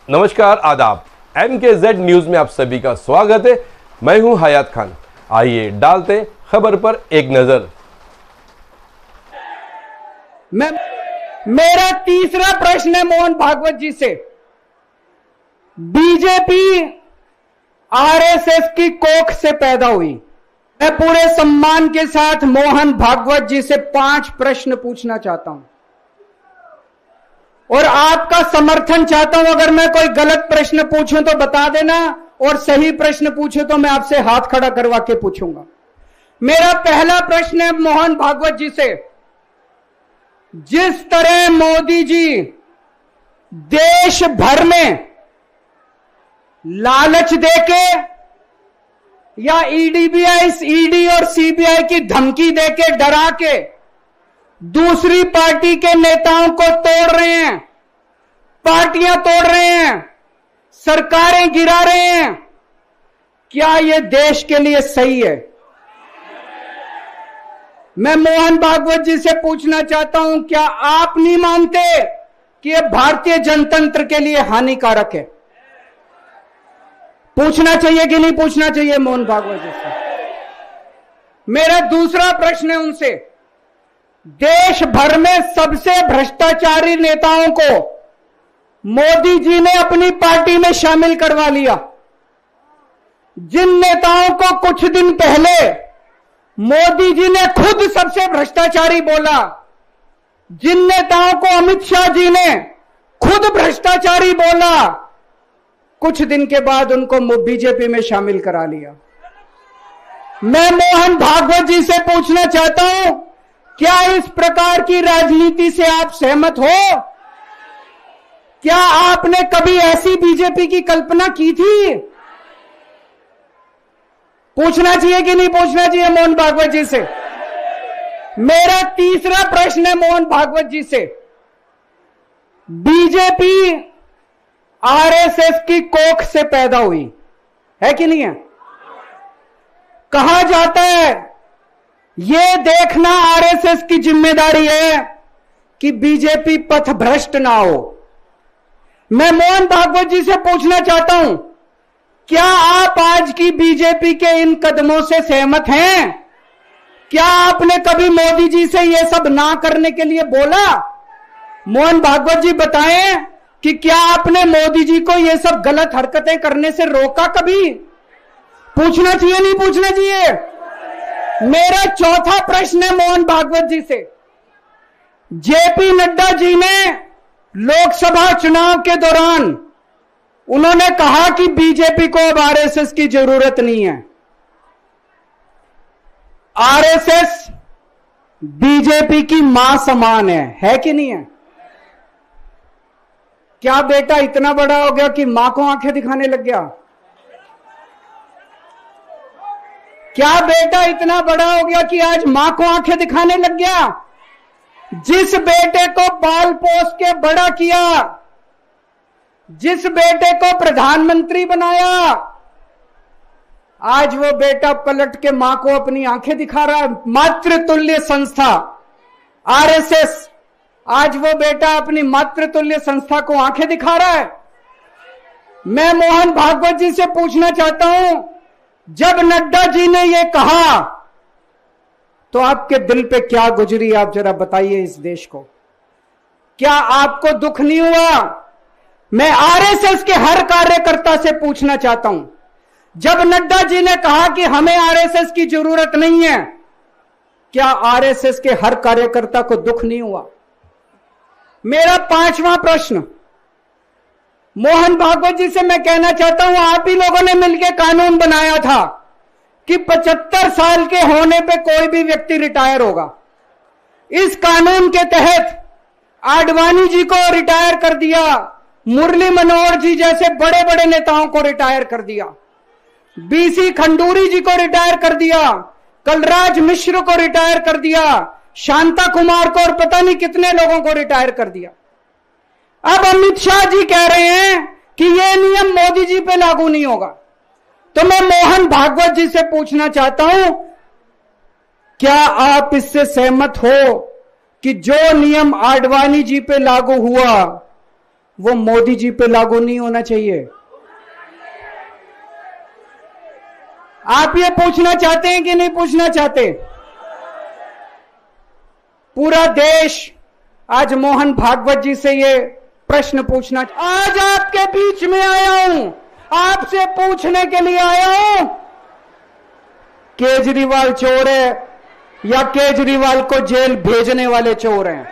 नमस्कार, आदाब। MKZ news में आप सभी का स्वागत है। मैं हूं हयात खान। आइए डालते खबर पर एक नजर। मेरा तीसरा प्रश्न है मोहन भागवत जी से। बीजेपी आरएसएस की कोख से पैदा हुई। मैं पूरे सम्मान के साथ मोहन भागवत जी से 5 प्रश्न पूछना चाहता हूं और आपका समर्थन चाहता हूं। अगर मैं कोई गलत प्रश्न पूछूं तो बता देना, और सही प्रश्न पूछूं तो मैं आपसे हाथ खड़ा करवा के पूछूंगा। मेरा पहला प्रश्न है मोहन भागवत जी से। जिस तरह मोदी जी देश भर में लालच देके या ईडी और सीबीआई की धमकी देके, डरा के दूसरी पार्टी के नेताओं को तोड़ रहे हैं, पार्टियां तोड़ रहे हैं, सरकारें गिरा रहे हैं, क्या यह देश के लिए सही है? मैं मोहन भागवत जी से पूछना चाहता हूं, क्या आप नहीं मानते कि यह भारतीय जनतंत्र के लिए हानिकारक है? पूछना चाहिए कि नहीं पूछना चाहिए मोहन भागवत जी से? मेरा दूसरा प्रश्न है उनसे। देश भर में सबसे भ्रष्टाचारी नेताओं को मोदी जी ने अपनी पार्टी में शामिल करवा लिया। जिन नेताओं को कुछ दिन पहले मोदी जी ने खुद सबसे भ्रष्टाचारी बोला, जिन नेताओं को अमित शाह जी ने खुद भ्रष्टाचारी बोला, कुछ दिन के बाद उनको बीजेपी में शामिल करा लिया। मैं मोहन भागवत जी से पूछना चाहता हूं, क्या इस प्रकार की राजनीति से आप सहमत हो? क्या आपने कभी ऐसी बीजेपी की कल्पना की थी? पूछना चाहिए कि नहीं पूछना चाहिए मोहन भागवत जी से? मेरा तीसरा प्रश्न है मोहन भागवत जी से। बीजेपी आरएसएस की कोख से पैदा हुई है कि नहीं है? कहा जाता है यह देखना आरएसएस की जिम्मेदारी है कि बीजेपी पथभ्रष्ट ना हो। मैं मोहन भागवत जी से पूछना चाहता हूं, क्या आप आज की बीजेपी के इन कदमों से सहमत हैं? क्या आपने कभी मोदी जी से यह सब ना करने के लिए बोला? मोहन भागवत जी बताएं कि क्या आपने मोदी जी को यह सब गलत हरकतें करने से रोका कभी? पूछना चाहिए नहीं पूछना चाहिए? मेरा चौथा प्रश्न है मोहन भागवत जी से। जेपी नड्डा जी ने लोकसभा चुनाव के दौरान उन्होंने कहा कि बीजेपी को अब आरएसएस की जरूरत नहीं है। आरएसएस बीजेपी की मां समान है कि नहीं है? क्या बेटा इतना बड़ा हो गया कि मां को आंखें दिखाने लग गया? क्या बेटा इतना बड़ा हो गया कि आज मां को आंखें दिखाने लग गया? जिस बेटे को पाल पोस के बड़ा किया, जिस बेटे को प्रधानमंत्री बनाया, आज वो बेटा पलट के मां को अपनी आंखें दिखा रहा है। मातृतुल्य संस्था आरएसएस, आज वो बेटा अपनी मातृतुल्य संस्था को आंखें दिखा रहा है। मैं मोहन भागवत जी से पूछना चाहता हूं, जब नड्डा जी ने यह कहा तो आपके दिल पे क्या गुजरी, आप जरा बताइए इस देश को। क्या आपको दुख नहीं हुआ? मैं आरएसएस के हर कार्यकर्ता से पूछना चाहता हूं, जब नड्डा जी ने कहा कि हमें आरएसएस की जरूरत नहीं है, क्या आरएसएस के हर कार्यकर्ता को दुख नहीं हुआ? मेरा 5वां प्रश्न मोहन भागवत जी से मैं कहना चाहता हूं, आप ही लोगों ने मिलकर कानून बनाया था कि 75 साल के होने पे कोई भी व्यक्ति रिटायर होगा। इस कानून के तहत आडवाणी जी को रिटायर कर दिया, मुरली मनोहर जी जैसे बड़े बड़े नेताओं को रिटायर कर दिया, बीसी खंडूरी जी को रिटायर कर दिया, कलराज मिश्र को रिटायर कर दिया, शांता कुमार को और पता नहीं कितने लोगों को रिटायर कर दिया। अब अमित शाह जी कह रहे हैं कि यह नियम मोदी जी पे लागू नहीं होगा। तो मैं मोहन भागवत जी से पूछना चाहता हूं, क्या आप इससे सहमत हो कि जो नियम आडवाणी जी पे लागू हुआ वो मोदी जी पे लागू नहीं होना चाहिए। आप ये पूछना चाहते हैं कि नहीं पूछना चाहते? पूरा देश आज मोहन भागवत जी से ये प्रश्न पूछना, आज आपके बीच में आया हूं, आपसे पूछने के लिए आया हूं, केजरीवाल चोर है या केजरीवाल को जेल भेजने वाले चोर हैं?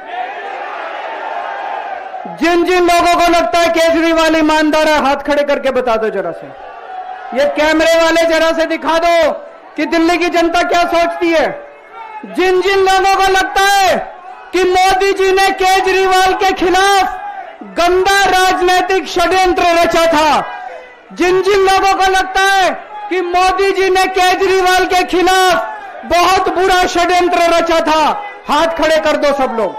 जिन जिन लोगों को लगता है केजरीवाल ईमानदार है, हाथ खड़े करके बता दो जरा से। ये कैमरे वाले जरा से दिखा दो कि दिल्ली की जनता क्या सोचती है। जिन जिन लोगों को लगता है कि मोदी जी ने केजरीवाल के खिलाफ गंदा राजनीतिक षड्यंत्र रचा था, जिन जिन लोगों को लगता है कि मोदी जी ने केजरीवाल के खिलाफ बहुत बुरा षड्यंत्र रचा था, हाथ खड़े कर दो सब लोग।